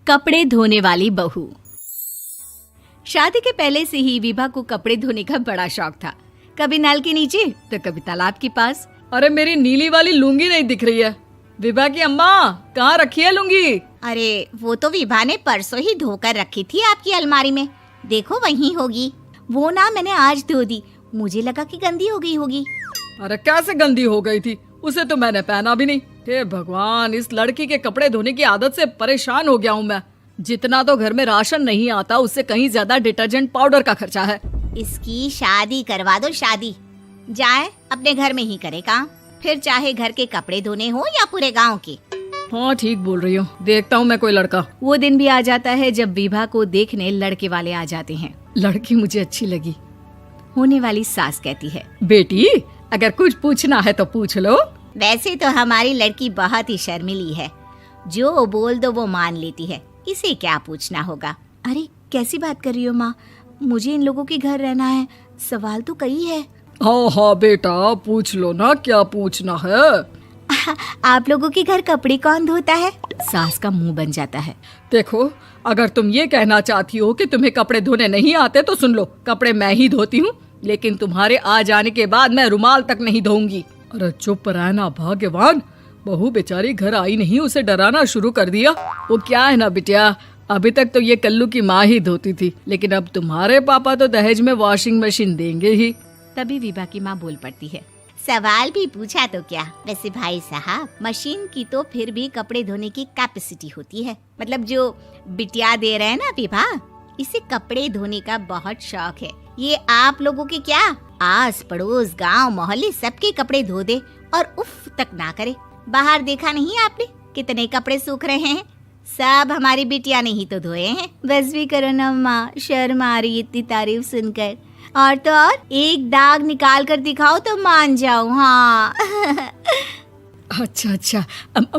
कपड़े धोने वाली बहू। शादी के पहले से ही विभा को कपड़े धोने का बड़ा शौक था। कभी नल के नीचे तो कभी तालाब के पास। अरे मेरी नीली वाली लुंगी नहीं दिख रही है। विभा की अम्मा, कहाँ रखी है लुंगी? अरे वो तो विभा ने परसों ही धोकर रखी थी आपकी अलमारी में, देखो वहीं होगी। वो ना मैंने आज धो दी, मुझे लगा कि गंदी हो गई होगी। अरे कैसे गंदी हो गई थी? उसे तो मैंने पहना भी नहीं। हे भगवान, इस लड़की के कपड़े धोने की आदत से परेशान हो गया हूँ मैं। जितना तो घर में राशन नहीं आता, उससे कहीं ज्यादा डिटर्जेंट पाउडर का खर्चा है। इसकी शादी करवा दो, शादी जाए अपने घर में ही करे काम, फिर चाहे घर के कपड़े धोने हो या पूरे गांव के। हाँ ठीक बोल रही हूँ, देखता हूँ मैं कोई लड़का। वो दिन भी आ जाता है जब विभा को देखने लड़के वाले आ जाते हैं। लड़की मुझे अच्छी लगी। होने वाली सास कहती है, बेटी अगर कुछ पूछना है तो पूछ लो। वैसे तो हमारी लड़की बहुत ही शर्मीली है, जो बोल दो वो मान लेती है, इसे क्या पूछना होगा। अरे कैसी बात कर रही हो माँ, मुझे इन लोगों के घर रहना है, सवाल तो कई है। हाँ हाँ बेटा, पूछ लो ना, क्या पूछना है। आप लोगों के घर कपड़े कौन धोता है? सास का मुंह बन जाता है। देखो, अगर तुम ये कहना चाहती हो कि तुम्हें कपड़े धोने नहीं आते तो सुन लो, कपड़े मैं ही धोती हूँ, लेकिन तुम्हारे आ जाने के बाद मैं रुमाल तक नहीं धोऊंगी। अरे चुप रहना भाग्यवान, बहू बेचारी घर आई नहीं, उसे डराना शुरू कर दिया। वो क्या है ना बिटिया, अभी तक तो ये कल्लू की माँ ही धोती थी, लेकिन अब तुम्हारे पापा तो दहेज में वॉशिंग मशीन देंगे ही। तभी विभा की माँ बोल पड़ती है, सवाल भी पूछा तो क्या। वैसे भाई साहब, मशीन की तो फिर भी कपड़े धोने की कैपेसिटी होती है। मतलब जो बिटिया दे रहे हैं ना विभा, इसे कपड़े धोने का बहुत शौक है। ये आप लोगों के क्या, आस पड़ोस गांव मोहल्ले सबके कपड़े धो दे और उफ तक ना करे। बाहर देखा नहीं आपने कितने कपड़े सूख रहे हैं? सब हमारी बिटिया ने ही तो धोए हैं। बस भी करो ना माँ, शर्म आ रही इतनी तारीफ सुनकर। और तो और एक दाग निकाल कर दिखाओ तो मान जाऊं। हाँ अच्छा,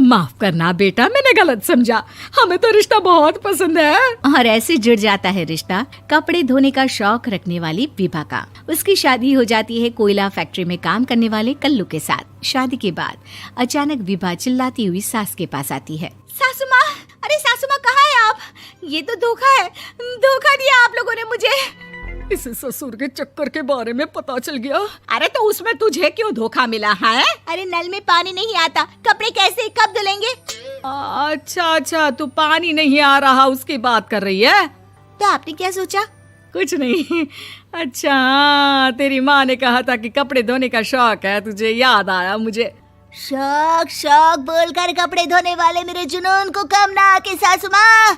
माफ करना बेटा, मैंने गलत समझा। हमें तो रिश्ता बहुत पसंद है। और ऐसे जुड़ जाता है रिश्ता कपड़े धोने का शौक रखने वाली विभा का। उसकी शादी हो जाती है कोयला फैक्ट्री में काम करने वाले कल्लू के साथ। शादी के बाद अचानक विभा चिल्लाती हुई सास के पास आती है। सासू माँ, अरे सासू माँ कहाँ है आप? ये तो धोखा है, धोखा दिया आप लोगों ने मुझे। इसे ससुर के चक्कर के बारे में पता चल गया। अरे तो उसमें तुझे क्यों धोखा मिला है? अरे नल में पानी नहीं आता, कपड़े कैसे कब धुलेंगे? अच्छा, तू पानी नहीं आ रहा उसकी बात कर रही है। तो आपने क्या सोचा? कुछ नहीं। अच्छा, तेरी माँ ने कहा था कि कपड़े धोने का शौक है तुझे, याद आया मुझे। शौक बोलकर कपड़े धोने वाले मेरे जुनून को कम ना आके सासू माँ,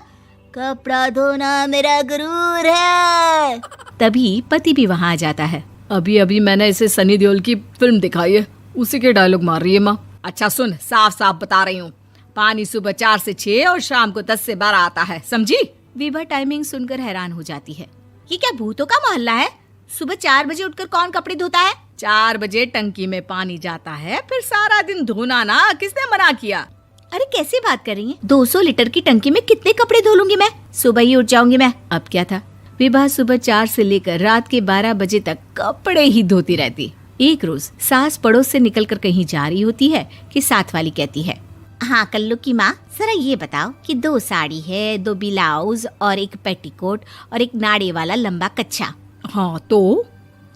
कपड़ा धोना मेरा गुरूर है। तभी पति भी वहाँ आ जाता है। अभी मैंने इसे सनी देओल की फिल्म दिखाई है, उसी के डायलॉग मार रही है माँ। अच्छा सुन, साफ साफ बता रही हूँ, पानी सुबह 4 से 6 और शाम को 10 से 12 आता है, समझी? विभा टाइमिंग सुनकर हैरान हो जाती है। ये क्या भूतों का मोहल्ला है? सुबह 4 बजे उठकर कौन कपड़े धोता है? 4 बजे टंकी में पानी जाता है, फिर सारा दिन धोना ना, किसने मना किया? अरे कैसी बात कर रही हैं? 200 लीटर की टंकी में कितने कपड़े धो लूंगी मैं? सुबह ही उठ जाऊंगी मैं। अब क्या था, विभा सुबह 4 से लेकर रात के 12 बजे तक कपड़े ही धोती रहती। एक रोज सास पड़ोस से निकलकर कहीं जा रही होती है कि साथ वाली कहती है, हाँ कल्लू की माँ, जरा ये बताओ कि 2 साड़ी है, 2 ब्लाउज और एक पेटीकोट और एक नाड़े वाला लंबा कच्छा। हाँ तो?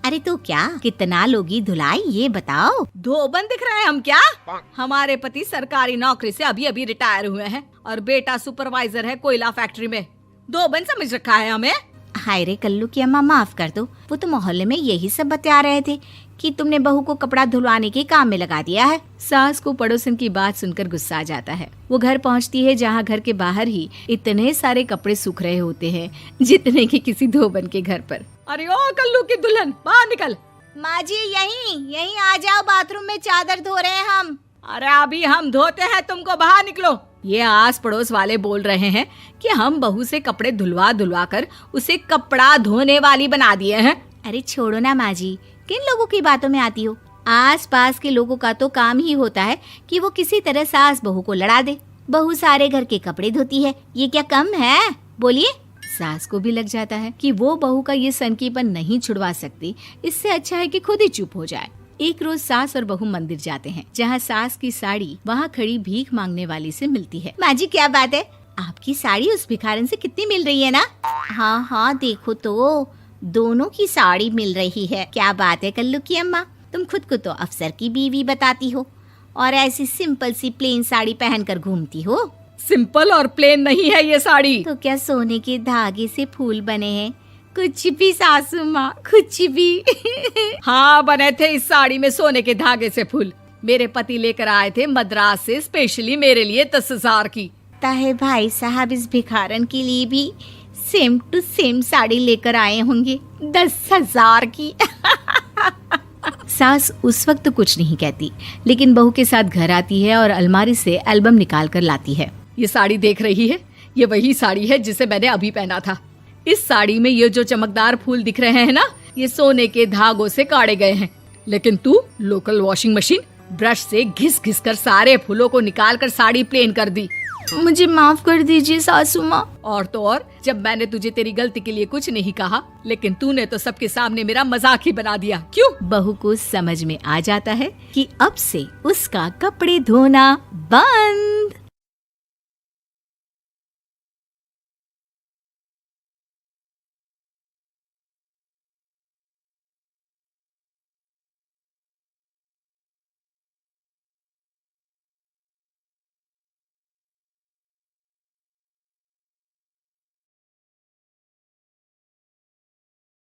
अरे तो क्या, कितना लोगी धुलाई ये बताओ। धोबन दिख रहे हैं हम क्या? हमारे पति सरकारी नौकरी से अभी रिटायर हुए हैं और बेटा सुपरवाइजर है कोयला फैक्ट्री में। धोबन समझ रखा है हमें? हाय रे कल्लू की अम्मा, माफ कर दो, वो तो मोहल्ले में यही सब बता रहे थे कि तुमने बहू को कपड़ा धुलवाने के काम में लगा दिया है। सास को पड़ोसन की बात सुनकर गुस्सा आ जाता है। वो घर पहुंचती है जहां घर के बाहर ही इतने सारे कपड़े सूख रहे होते हैं जितने कि किसी धोबन के घर पर। अरे ओ कल्लू की दुल्हन, बाहर निकल। माँ जी यहीं आ जाओ, बाथरूम में चादर धो रहे हैं हम। अरे अभी हम धोते हैं, तुमको बाहर निकलो। ये आस पड़ोस वाले बोल रहे हैं कि हम बहू से कपड़े धुलवा कर उसे कपड़ा धोने वाली बना दिए हैं। अरे छोड़ो ना माँ जी, किन लोगों की बातों में आती हो? आस पास के लोगों का तो काम ही होता है कि वो किसी तरह सास बहू को लड़ा दे। बहू सारे घर के कपड़े धोती है, ये क्या कम है? बोलिए। सास को भी लग जाता है कि वो बहू का ये सनकीपन नहीं छुड़वा सकती, इससे अच्छा है कि खुद ही चुप हो जाए। एक रोज सास और बहू मंदिर जाते हैं, जहाँ सास की साड़ी वहाँ खड़ी भीख मांगने वाली से मिलती है। माँ जी क्या बात है, आपकी साड़ी उस भिखारन से कितनी मिल रही है ना? हाँ हाँ देखो तो दोनों की साड़ी मिल रही है। क्या बात है कल्लू की अम्मा, तुम खुद को तो अफसर की बीवी बताती हो और ऐसी सिंपल सी प्लेन साड़ी पहनकर घूमती हो। सिंपल और प्लेन नहीं है ये साड़ी। तो क्या सोने के धागे से फूल बने हैं? कुछ भी सासू माँ, कुछ भी। हाँ बने थे इस साड़ी में सोने के धागे से फूल। मेरे पति लेकर आए थे मद्रास से स्पेशली मेरे लिए 10,000 की। ताहे भाई साहब इस भिखारन के लिए भी सेम टू सेम साड़ी लेकर आए होंगे 10,000 की। सास उस वक्त तो कुछ नहीं कहती, लेकिन बहू के साथ घर आती है और अलमारी से एल्बम निकाल कर लाती है। ये साड़ी देख रही है, ये वही साड़ी है जिसे मैंने अभी पहना था। इस साड़ी में ये जो चमकदार फूल दिख रहे हैं ना, ये सोने के धागों से काटे गए हैं। लेकिन तू लोकल वॉशिंग मशीन ब्रश से घिस घिस कर सारे फूलों को निकाल कर साड़ी प्लेन कर दी। मुझे माफ कर दीजिए सासू माँ। और तो और, जब मैंने तुझे तेरी गलती के लिए कुछ नहीं कहा, लेकिन तूने तो सबके सामने मेरा मजाक ही बना दिया। क्यों? बहू को समझ में आ जाता है कि अब से उसका कपड़े धोना बंद।